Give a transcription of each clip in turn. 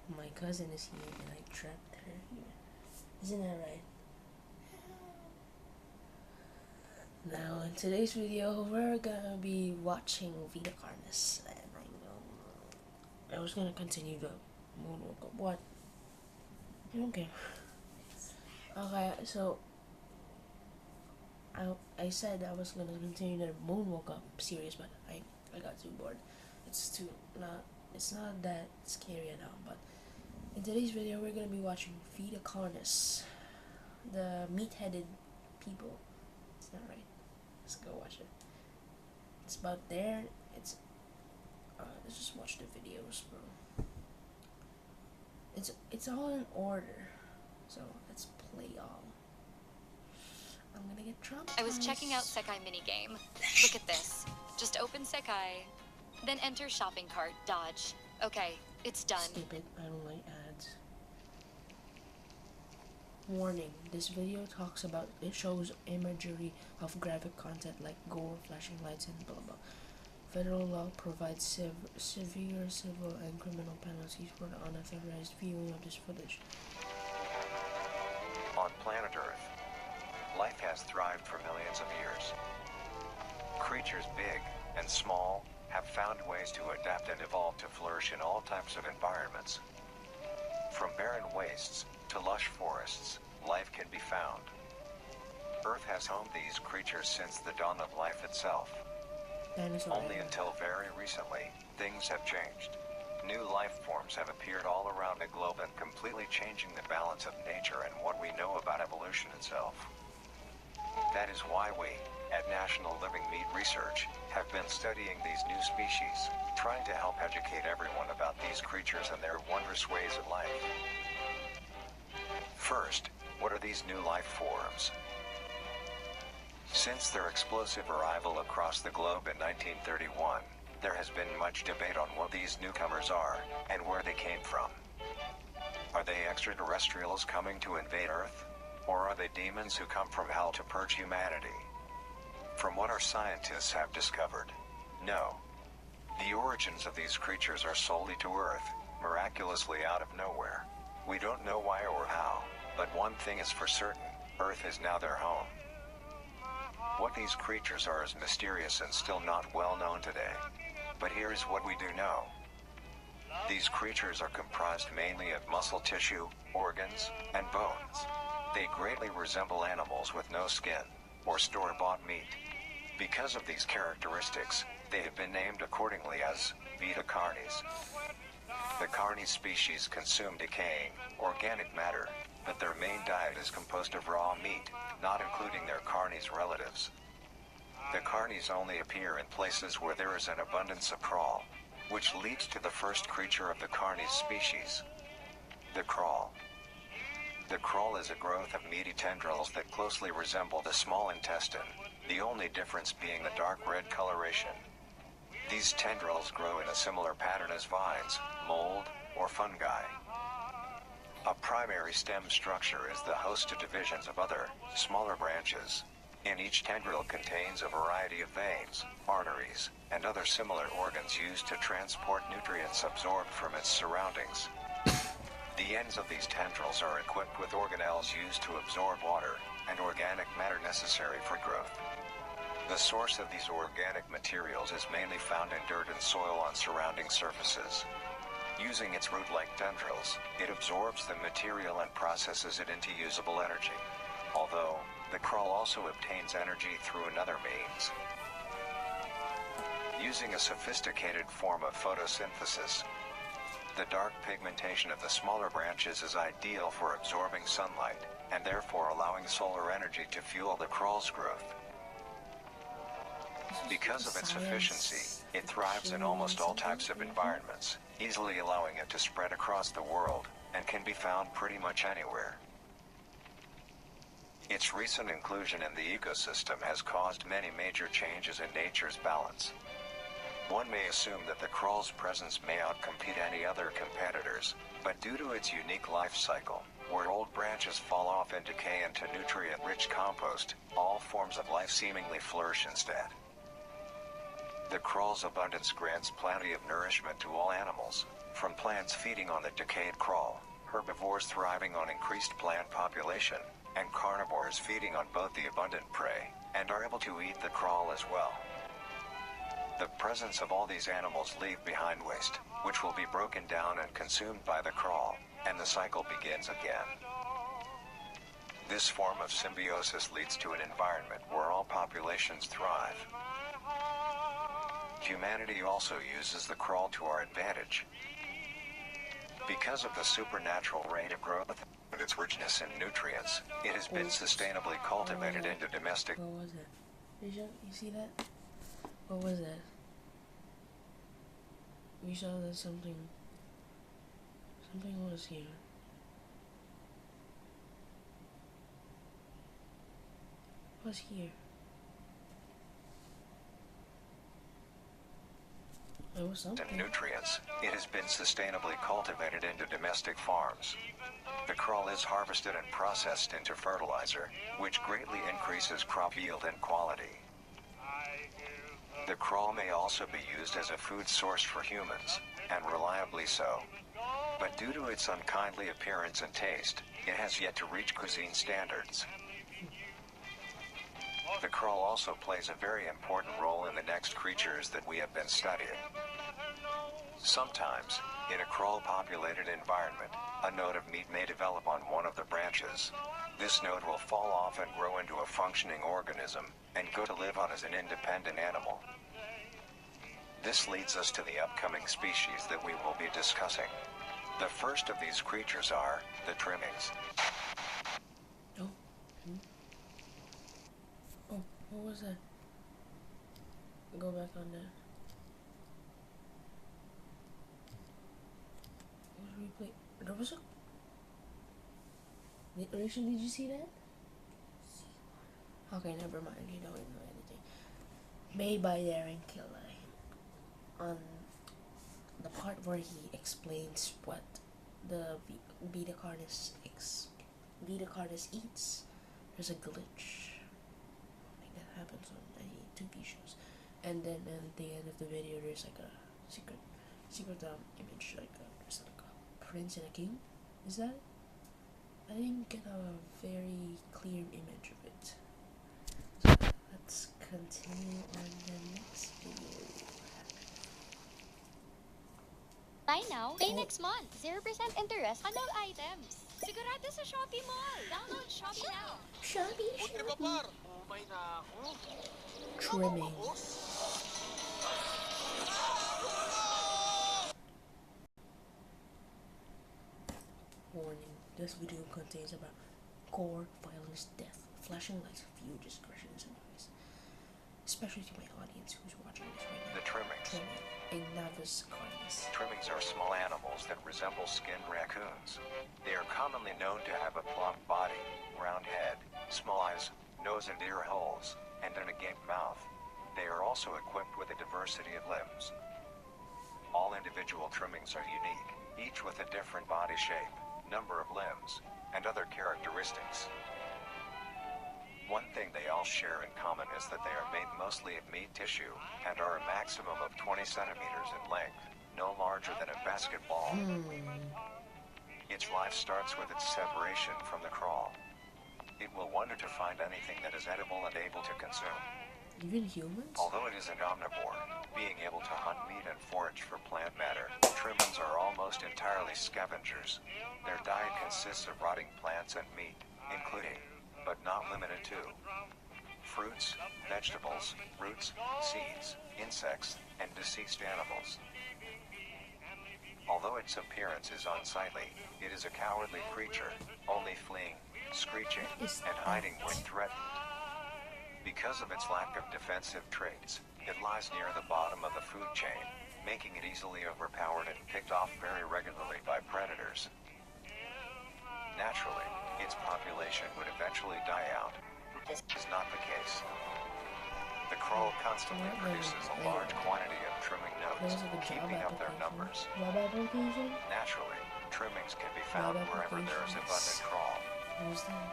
My cousin is here and I trapped her here. Isn't that right? Now in today's video we're gonna be watching VITA CARNIS, and I was gonna continue the moonwalk. What? I don't care. Okay, so I said I was gonna continue the moonwalk up series, but I got too bored. It's not that scary at all. But in today's video we're gonna be watching VITA CARNIS, the meat-headed people. It's not right. Let's go watch it. It's about there. Let's just watch the videos, bro. It's all in order, so let's play all. I'm gonna get traumatized. I was checking out Sekai minigame. Look at this. Just open Sekai, then enter shopping cart, dodge. Okay, it's done. Skip it. I don't like ads. Warning, this video it shows imagery of graphic content like gore, flashing lights, and blah blah. Federal law provides severe civil and criminal penalties for the unauthorized viewing of this footage. On planet Earth, life has thrived for millions of years. Creatures big and small have found ways to adapt and evolve to flourish in all types of environments. From barren wastes to lush forests, life can be found. Earth has homed these creatures since the dawn of life itself. Only until very recently, things have changed. New life forms have appeared all around the globe and completely changing the balance of nature and what we know about evolution itself. That is why we, at National Living Meat Research, have been studying these new species, trying to help educate everyone about these creatures and their wondrous ways of life. First, what are these new life forms? Since their explosive arrival across the globe in 1931, there has been much debate on what these newcomers are and where they came from. Are they extraterrestrials coming to invade Earth? Or are they demons who come from hell to purge humanity? From what our scientists have discovered, no. The origins of these creatures are solely to Earth, miraculously out of nowhere. We don't know why or how, but one thing is for certain, Earth is now their home. What these creatures are is mysterious and still not well known today. But here is what we do know. These creatures are comprised mainly of muscle tissue, organs, and bones. They greatly resemble animals with no skin, or store-bought meat. Because of these characteristics, they have been named accordingly as VITA CARNIS. The Carnis species consume decaying, organic matter, but their main diet is composed of raw meat, not including their Carnis relatives. The Carnis only appear in places where there is an abundance of crawl, which leads to the first creature of the Carnis species, the crawl. The crawl is a growth of meaty tendrils that closely resemble the small intestine, the only difference being the dark red coloration. These tendrils grow in a similar pattern as vines, mold, or fungi. A primary stem structure is the host to divisions of other, smaller branches. And each tendril contains a variety of veins, arteries, and other similar organs used to transport nutrients absorbed from its surroundings. The ends of these tendrils are equipped with organelles used to absorb water and organic matter necessary for growth. The source of these organic materials is mainly found in dirt and soil on surrounding surfaces. Using its root-like tendrils, it absorbs the material and processes it into usable energy. Although, the crawl also obtains energy through another means. Using a sophisticated form of photosynthesis, the dark pigmentation of the smaller branches is ideal for absorbing sunlight, and therefore allowing solar energy to fuel the crawl's growth. Because of its efficiency, it thrives in almost all types of environments, easily allowing it to spread across the world, and can be found pretty much anywhere. Its recent inclusion in the ecosystem has caused many major changes in nature's balance. One may assume that the crawl's presence may outcompete any other competitors, but due to its unique life cycle, where old branches fall off and decay into nutrient-rich compost, all forms of life seemingly flourish instead. The crawl's abundance grants plenty of nourishment to all animals, from plants feeding on the decayed crawl, herbivores thriving on increased plant population, and carnivores feeding on both the abundant prey, and are able to eat the crawl as well. The presence of all these animals leave behind waste, which will be broken down and consumed by the crawl, and the cycle begins again. This form of symbiosis leads to an environment where all populations thrive. Humanity also uses the crawl to our advantage. Because of the supernatural rate of growth and its richness in nutrients, it has been sustainably cultivated into domestic. What was that? You see that? What was that? We saw that something was here. What's here? There was something. And nutrients, it has been sustainably cultivated into domestic farms. The crawl is harvested and processed into fertilizer, which greatly increases crop yield and quality. The crawl may also be used as a food source for humans, and reliably so. But due to its unkindly appearance and taste, it has yet to reach cuisine standards. The crawl also plays a very important role in the next creatures that we have been studying. Sometimes, in a crawl-populated environment, a node of meat may develop on one of the branches. This node will fall off and grow into a functioning organism, and go to live on as an independent animal. This leads us to the upcoming species that we will be discussing. The first of these creatures are the trimmings. Oh. Oh, what was that? Go back on that. What did we play? There was a... Alicia, did you see that? Okay, never mind. You don't know anything. Made by Darren Killer. On the part where he explains what the VITA CARNIS eats, there's a glitch. Like that happens on any TV shows. And then at the end of the video, there's like a secret image, like there's like a prince and a king. Is that? I didn't get a very clear image of it. So let's continue on the next video. Buy now, pay next month. 0% interest on all items. Sigurado sa Shopee Mall. Download Shopee now. Shopee. Trimming. Warning, this video contains about gore, violence, death, flashing lights, few discretions and noise. Especially to my audience who's watching this right now. The trimmings. VITA CARNIS. Trimmings are small animals that resemble skinned raccoons. They are commonly known to have a plump body, round head, small eyes, nose and ear holes, and an agape mouth. They are also equipped with a diversity of limbs. All individual trimmings are unique, each with a different body shape, number of limbs, and other characteristics. One thing they all share in common is that they are made mostly of meat tissue and are a maximum of 20 centimeters in length, no larger than a basketball. Its life starts with its separation from the crawl. It will wonder to find anything that is edible and able to consume. Even humans? Although it is an omnivore, being able to hunt meat and forage for plant matter, trimmings are almost entirely scavengers. Their diet consists of rotting plants and meat, including, but not limited to, fruits, vegetables, roots, seeds, insects, and deceased animals. Although its appearance is unsightly, it is a cowardly creature, only fleeing, screeching, and hiding when threatened. Because of its lack of defensive traits, it lies near the bottom of the food chain, making it easily overpowered and picked off very regularly by predators. Naturally, its population would eventually die out. This is not the case. The crawl constantly produces a large quantity of trimming nodes, keeping up their numbers. Job application? Naturally, trimmings can be found wherever there is abundant crawl. What was that?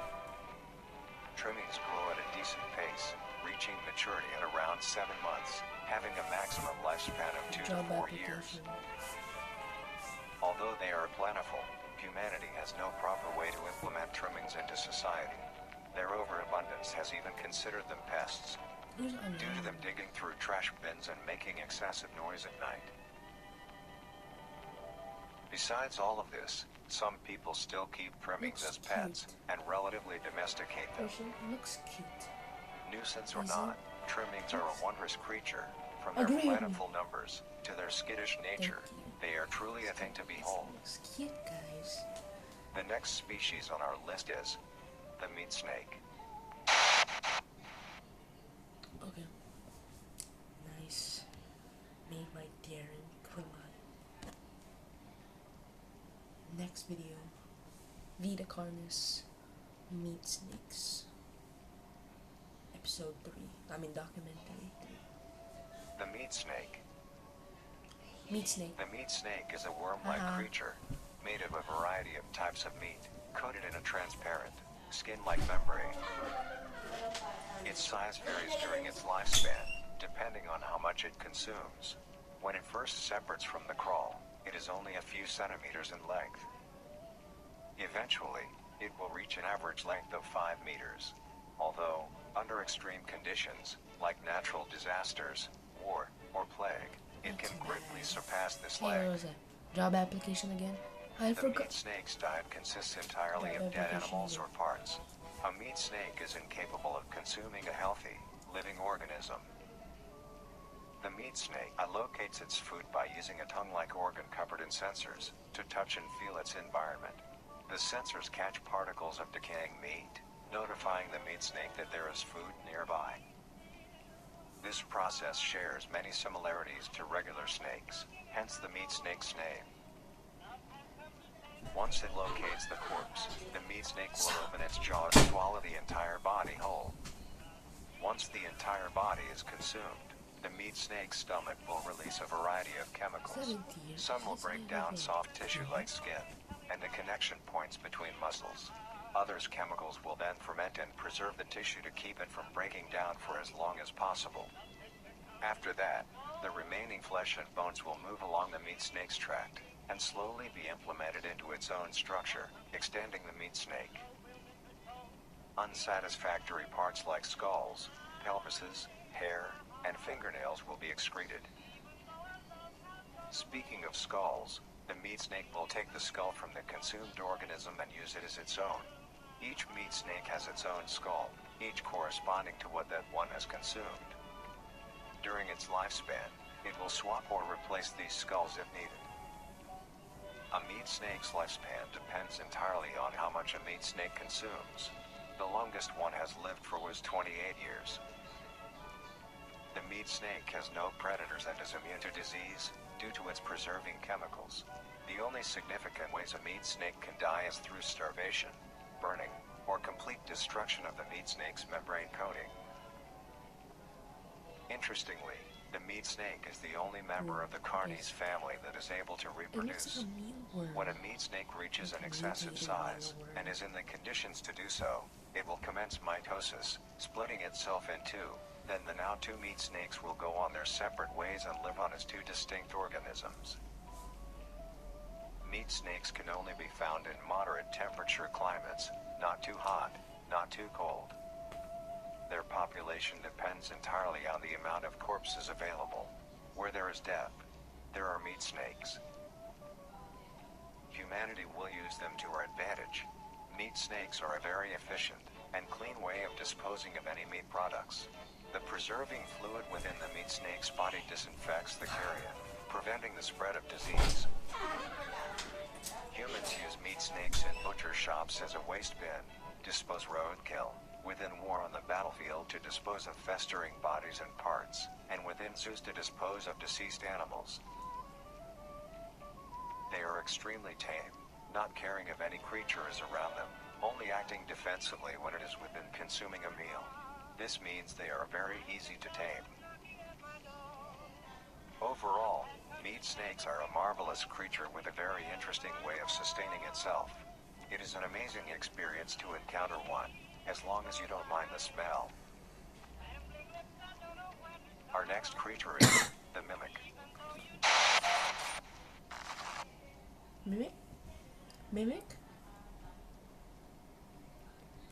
Trimmings grow at a decent pace, reaching maturity at around 7 months, having a maximum lifespan of 2 to 4 years. Although they are plentiful, humanity has no proper way to implement trimmings into society. Their overabundance has even considered them pests, due to them digging through trash bins and making excessive noise at night. Besides all of this, some people still keep trimmings as pets and relatively domesticate them. Looks cute. Nuisance or not, trimmings are a wondrous creature. From their plentiful numbers to their skittish nature, they are truly a thing to behold. Looks cute, guys. The next species on our list is the meat snake. Okay. Nice. Made by Darren Quillon. Next video. VITA CARNIS. Meat snakes. Episode 3. Documentary 3. The meat snake. Meat snake. The meat snake is a worm-like creature made of a variety of types of meat, coated in a transparent, skin-like membrane. Its size varies during its lifespan, depending on how much it consumes. When it first separates from the crawl, it is only a few centimeters in length. Eventually, it will reach an average length of 5 meters. Although, under extreme conditions, like natural disasters, war, or plague, it can greatly surpass this Hey, what length. was that? Job application again? I The forgot. meat snake's diet consists entirely of dead animals or parts. A meat snake is incapable of consuming a healthy, living organism. The meat snake locates its food by using a tongue-like organ covered in sensors to touch and feel its environment. The sensors catch particles of decaying meat, notifying the meat snake that there is food nearby. This process shares many similarities to regular snakes, hence the meat snake's name. Once it locates the corpse, the meat snake will open its jaws and swallow the entire body whole. Once the entire body is consumed, the meat snake's stomach will release a variety of chemicals. Some will break down soft tissue like skin and the connection points between muscles. Others chemicals will then ferment and preserve the tissue to keep it from breaking down for as long as possible. After that, the remaining flesh and bones will move along the meat snake's tract and slowly be implemented into its own structure, extending the meat snake. Unsatisfactory parts like skulls, pelvises, hair, and fingernails will be excreted. Speaking of skulls, the meat snake will take the skull from the consumed organism and use it as its own. Each meat snake has its own skull, each corresponding to what that one has consumed. During its lifespan, it will swap or replace these skulls if needed. A meat snake's lifespan depends entirely on how much a meat snake consumes. The longest one has lived for was 28 years. The meat snake has no predators and is immune to disease due to its preserving chemicals. The only significant ways a meat snake can die is through starvation, burning, or complete destruction of the meat snake's membrane coating. Interestingly, the meat snake is the only member of the Carnis family that is able to reproduce. When a meat snake reaches an excessive size and is in the conditions to do so, it will commence mitosis, splitting itself in two. Then the now two meat snakes will go on their separate ways and live on as two distinct organisms. Meat snakes can only be found in moderate temperature climates, not too hot, not too cold. Their population depends entirely on the amount of corpses available. Where there is death, there are meat snakes. Humanity will use them to our advantage. Meat snakes are a very efficient and clean way of disposing of any meat products. The preserving fluid within the meat snake's body disinfects the carrion, preventing the spread of disease. Humans use meat snakes in butcher shops as a waste bin, dispose roadkill, within war on the battlefield to dispose of festering bodies and parts, and within zoos to dispose of deceased animals. They are extremely tame, not caring if any creature is around them, only acting defensively when it is within consuming a meal. This means they are very easy to tame. Overall, meat snakes are a marvelous creature with a very interesting way of sustaining itself. It is an amazing experience to encounter one. as long as you don't mind the smell. Our next creature is the mimic. Mimic? Mimic?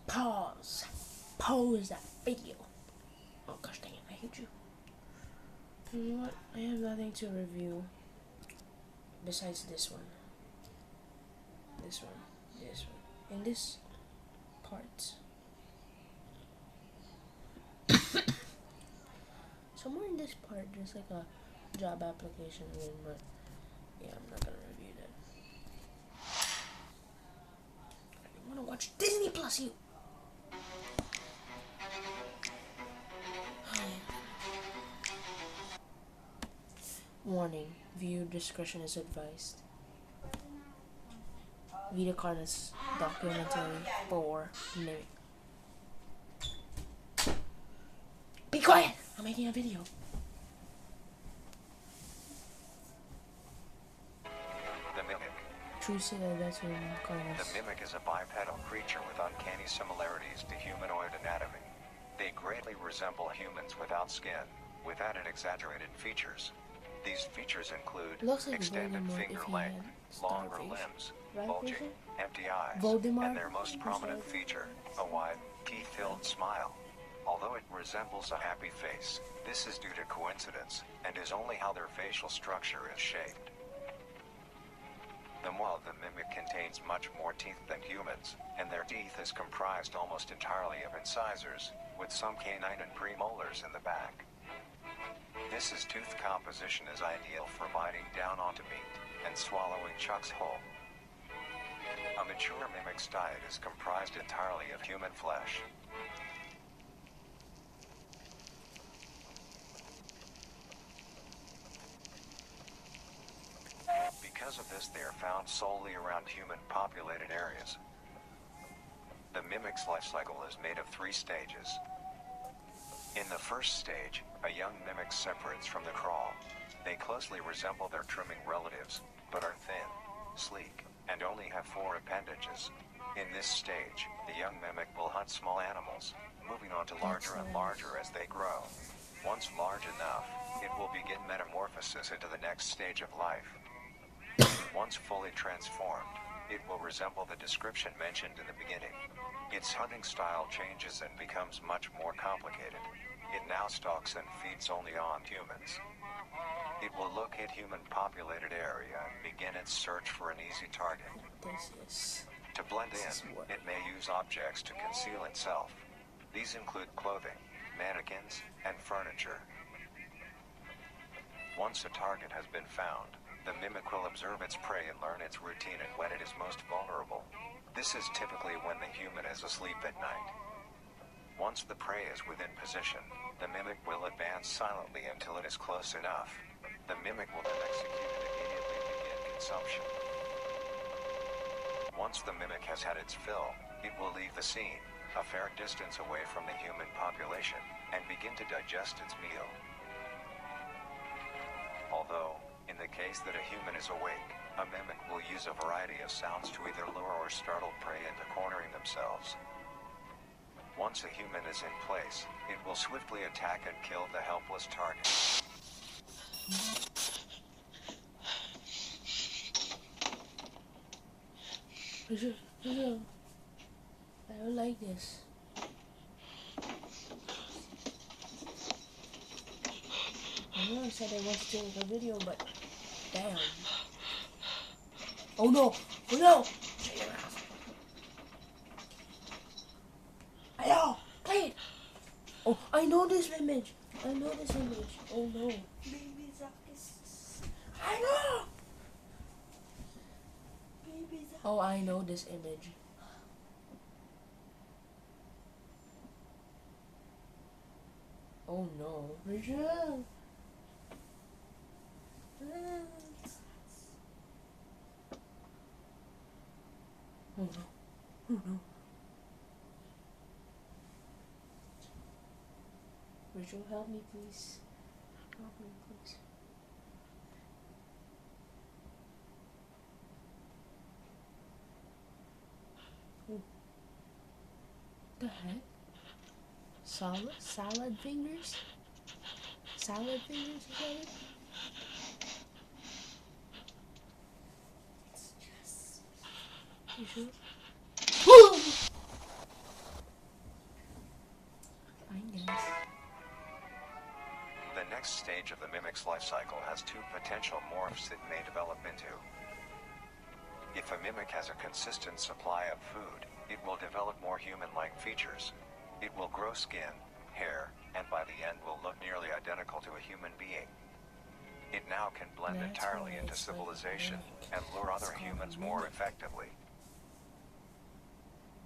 Pause. Pause that video. Oh gosh dang it, I hate you. You know what? I have nothing to review besides this one. This one. This one. And this part. Somewhere in this part there's like a job application in, but yeah, I'm not gonna review that. I wanna watch Disney Plus, you. Warning, viewer discretion is advised. VITA CARNIS documentary for Mimic. Be quiet! I'm making a video. The mimic. True veteran Carnis. The mimic is a bipedal creature with uncanny similarities to humanoid anatomy. They greatly resemble humans without skin, with added exaggerated features. These features include Looks like extended Voldemort finger if he length, had longer starfish. limbs, Right, bulging, Vision? empty eyes, Voldemort and their most prominent was feature, a wide, teeth-filled smile. Although it resembles a happy face, this is due to coincidence, and is only how their facial structure is shaped. The maw of the mimic contains much more teeth than humans, and their teeth is comprised almost entirely of incisors, with some canine and premolars in the back. This tooth composition is ideal for biting down onto meat and swallowing chunks whole. A mature mimic's diet is comprised entirely of human flesh. Because of this, they are found solely around human-populated areas. The mimic's life cycle is made of 3 stages. In the first stage, a young mimic separates from the crawl. They closely resemble their trimming relatives, but are thin, sleek, and only have 4 appendages. In this stage, the young mimic will hunt small animals, moving on to larger and larger as they grow. Once large enough, it will begin metamorphosis into the next stage of life. Once fully transformed, it will resemble the description mentioned in the beginning. Its hunting style changes and becomes much more complicated. It now stalks and feeds only on humans. It will locate human-populated area and begin its search for an easy target. To blend in, it may use objects to conceal itself. These include clothing, mannequins, and furniture. Once a target has been found, the mimic will observe its prey and learn its routine and when it is most vulnerable. This is typically when the human is asleep at night. Once the prey is within position, the mimic will advance silently until it is close enough. The mimic will then execute and immediately begin consumption. Once the mimic has had its fill, it will leave the scene, a fair distance away from the human population, and begin to digest its meal. Although, in the case that a human is awake, a mimic will use a variety of sounds to either lure or startle prey into cornering themselves. Once a human is in place, it will swiftly attack and kill the helpless target. I don't like this. I know I said I wanted to make a video, but damn. Oh no! Oh no! Shut your mouth. Hello! Play it! Oh, I know this image! I know this image. Oh no. Baby Zack is... I know! Baby Zack. Oh, I know this image. Oh no. Rachel! Oh no. Oh no. Rachel, help me please. Help me please. The heck? Salad fingers? Salad fingers, is that it? It's just. You sure? Fine, guys. The next stage of the mimic's life cycle has two potential morphs it may develop into. If a mimic has a consistent supply of food, it will develop more human-like features. It will grow skin, hair, and by the end will look nearly identical to a human being. It now can blend That's entirely why into it's like civilization mimic. and lure It's other called humans mimic. more effectively.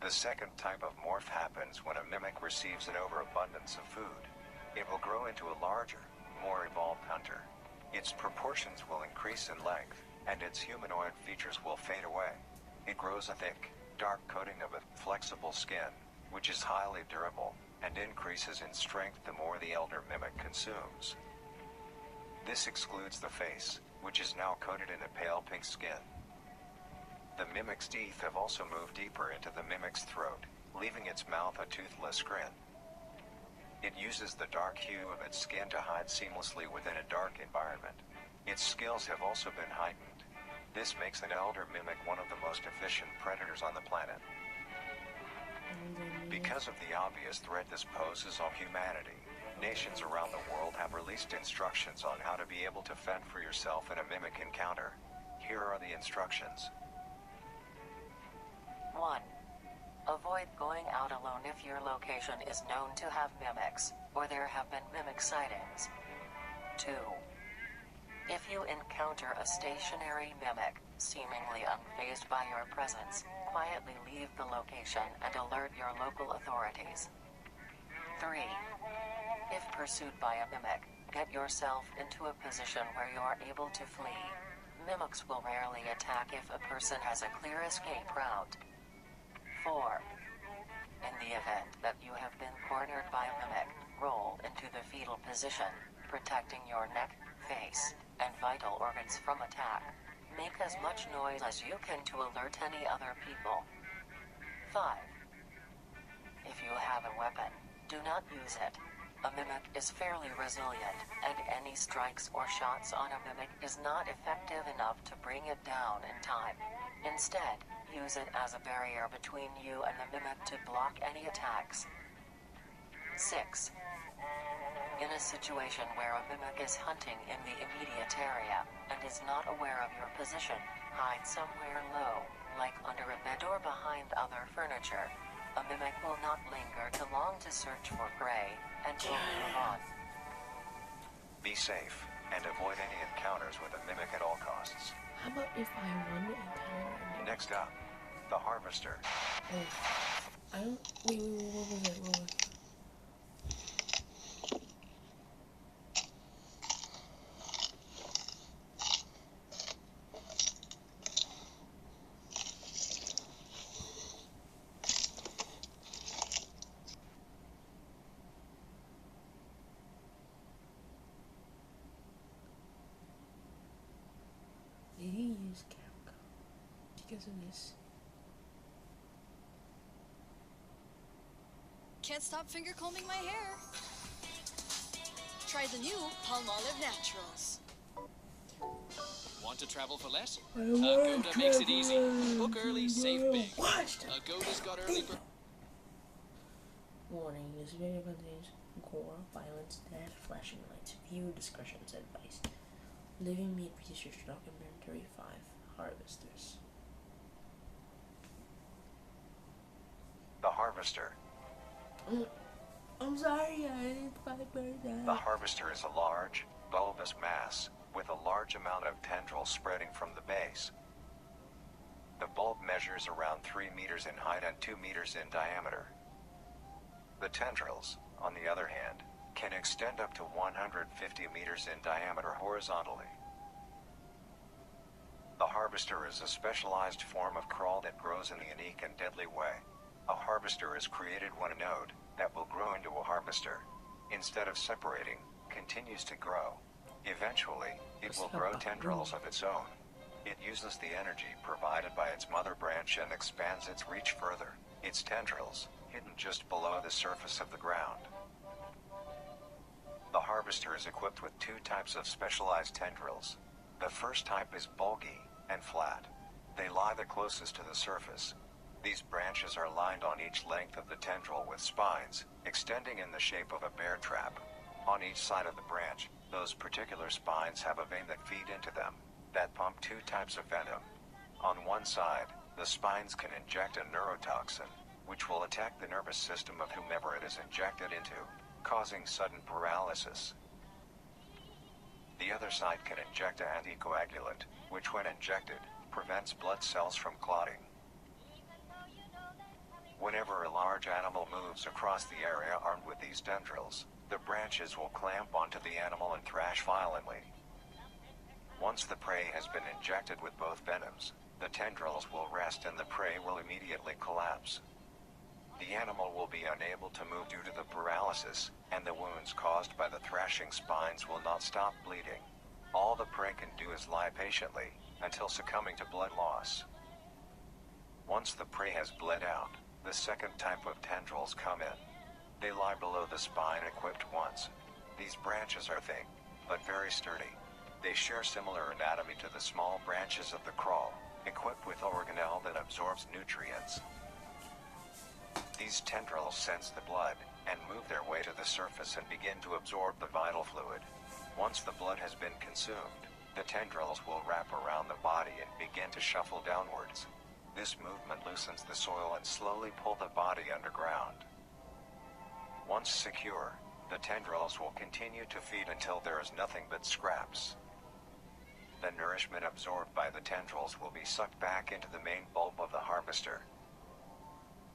The second type of morph happens when a mimic receives an overabundance of food. It will grow into a larger, more evolved hunter. Its proportions will increase in length, and its humanoid features will fade away. It grows a thick, dark coating of a flexible skin, which is highly durable, and increases in strength the more the elder mimic consumes. This excludes the face, which is now coated in a pale pink skin. The mimic's teeth have also moved deeper into the mimic's throat, leaving its mouth a toothless grin. It uses the dark hue of its skin to hide seamlessly within a dark environment. Its skills have also been heightened. This makes an elder mimic one of the most efficient predators on the planet. Because of the obvious threat this poses on humanity, nations around the world have released instructions on how to be able to fend for yourself in a mimic encounter. Here are the instructions. 1. Avoid going out alone if your location is known to have mimics, or there have been mimic sightings. 2. If you encounter a stationary mimic, seemingly unfazed by your presence, quietly leave the location and alert your local authorities. 3. If pursued by a mimic, get yourself into a position where you are able to flee. Mimics will rarely attack if a person has a clear escape route. 4. In the event that you have been cornered by a mimic, roll into the fetal position, protecting your neck, face, and vital organs from attack. Make as much noise as you can to alert any other people. 5. If you have a weapon, do not use it. A mimic is fairly resilient, and any strikes or shots on a mimic is not effective enough to bring it down in time. Instead, use it as a barrier between you and the mimic to block any attacks. 6. In a situation where a mimic is hunting in the immediate area, and is not aware of your position, hide somewhere low, like under a bed or behind other furniture. A mimic will not linger too long to search for prey, and will move on. Be safe, and avoid any encounters with a mimic at all costs. How about if I want to encounter a mimic? Next up, the Harvester. Oh, I don't. Wait, what was it? What was it? Did he use Capcom because of this? Can't stop finger combing my hair. Try the new Palmolive Naturals. Want to travel for less? I Agoda makes it easy. Book early, save big. Watch that. Agoda's got early bird. Warning: this video contains gore, violence, death, flashing lights. Viewer discretion is advised. Living Meat Research Documentary 5: Harvesters. The Harvester. I'm sorry, I didn't fight bird. The Harvester is a large, bulbous mass, with a large amount of tendrils spreading from the base. The bulb measures around 3 meters in height and 2 meters in diameter. The tendrils, on the other hand, can extend up to 150 meters in diameter horizontally. The Harvester is a specialized form of crawl that grows in a unique and deadly way. A harvester is created when a node, that will grow into a harvester, instead of separating, continues to grow. Eventually, it will grow tendrils of its own. It uses the energy provided by its mother branch and expands its reach further. Its tendrils, hidden just below the surface of the ground. The harvester is equipped with two types of specialized tendrils. The first type is bulky and flat. They lie the closest to the surface. These branches are lined on each length of the tendril with spines, extending in the shape of a bear trap. On each side of the branch, those particular spines have a vein that feed into them, that pump two types of venom. On one side, the spines can inject a neurotoxin, which will attack the nervous system of whomever it is injected into, causing sudden paralysis. The other side can inject an anticoagulant, which when injected, prevents blood cells from clotting. Whenever a large animal moves across the area armed with these tendrils, the branches will clamp onto the animal and thrash violently. Once the prey has been injected with both venoms, the tendrils will rest and the prey will immediately collapse. The animal will be unable to move due to the paralysis, and the wounds caused by the thrashing spines will not stop bleeding. All the prey can do is lie patiently, until succumbing to blood loss. Once the prey has bled out, the second type of tendrils come in. They lie below the spine equipped once. These branches are thin, but very sturdy. They share similar anatomy to the small branches of the crawl, equipped with organelle that absorbs nutrients. These tendrils sense the blood, and move their way to the surface and begin to absorb the vital fluid. Once the blood has been consumed, the tendrils will wrap around the body and begin to shuffle downwards. This movement loosens the soil and slowly pull the body underground. Once secure, the tendrils will continue to feed until there is nothing but scraps. The nourishment absorbed by the tendrils will be sucked back into the main bulb of the harvester.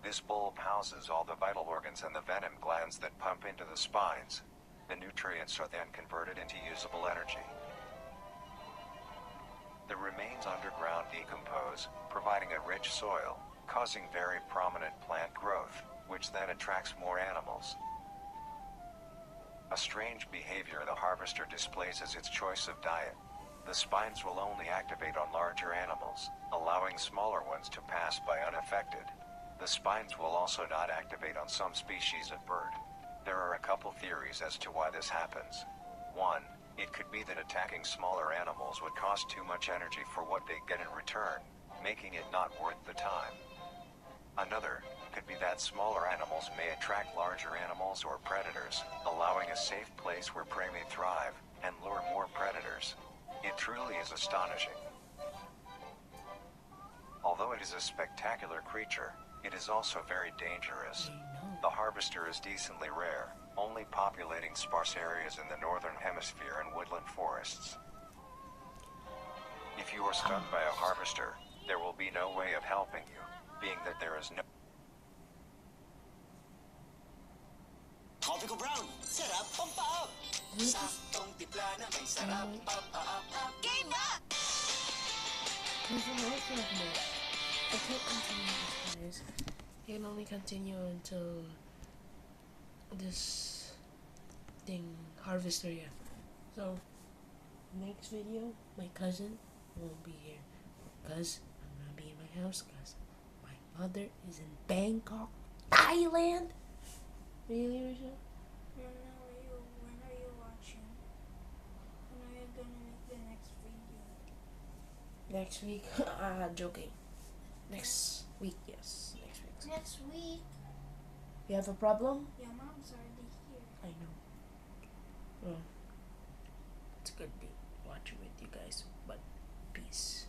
This bulb houses all the vital organs and the venom glands that pump into the spines. The nutrients are then converted into usable energy. The remains underground decompose, providing a rich soil, causing very prominent plant growth, which then attracts more animals. A strange behavior the harvester displays is its choice of diet. The spines will only activate on larger animals, allowing smaller ones to pass by unaffected. The spines will also not activate on some species of bird. There are a couple theories as to why this happens. One, it could be that attacking smaller animals would cost too much energy for what they get in return, making it not worth the time. Another could be that smaller animals may attract larger animals or predators, allowing a safe place where prey may thrive and lure more predators. It truly is astonishing. Although it is a spectacular creature, it is also very dangerous. The harvester is decently rare, only populating sparse areas in the northern hemisphere and woodland forests. If you are stung by a harvester, there will be no way of helping you, being that there is no... Tropical Brown, sarap pampaap. Saktong timpla na may sarap pampaap. Game na! There's a lot of this. I can't continue this, guys. I can only continue until this thing harvester, yeah. So next video, my cousin won't be here because I'm gonna be in my house because my mother is in Bangkok, Thailand. Really, Risha? When are you watching? When are you gonna make the next video? Next week? Joking. Next week, yes. Next week. Next week? You have a problem? Your mom's already here. I know. Well, it's good to be watching with you guys, but peace.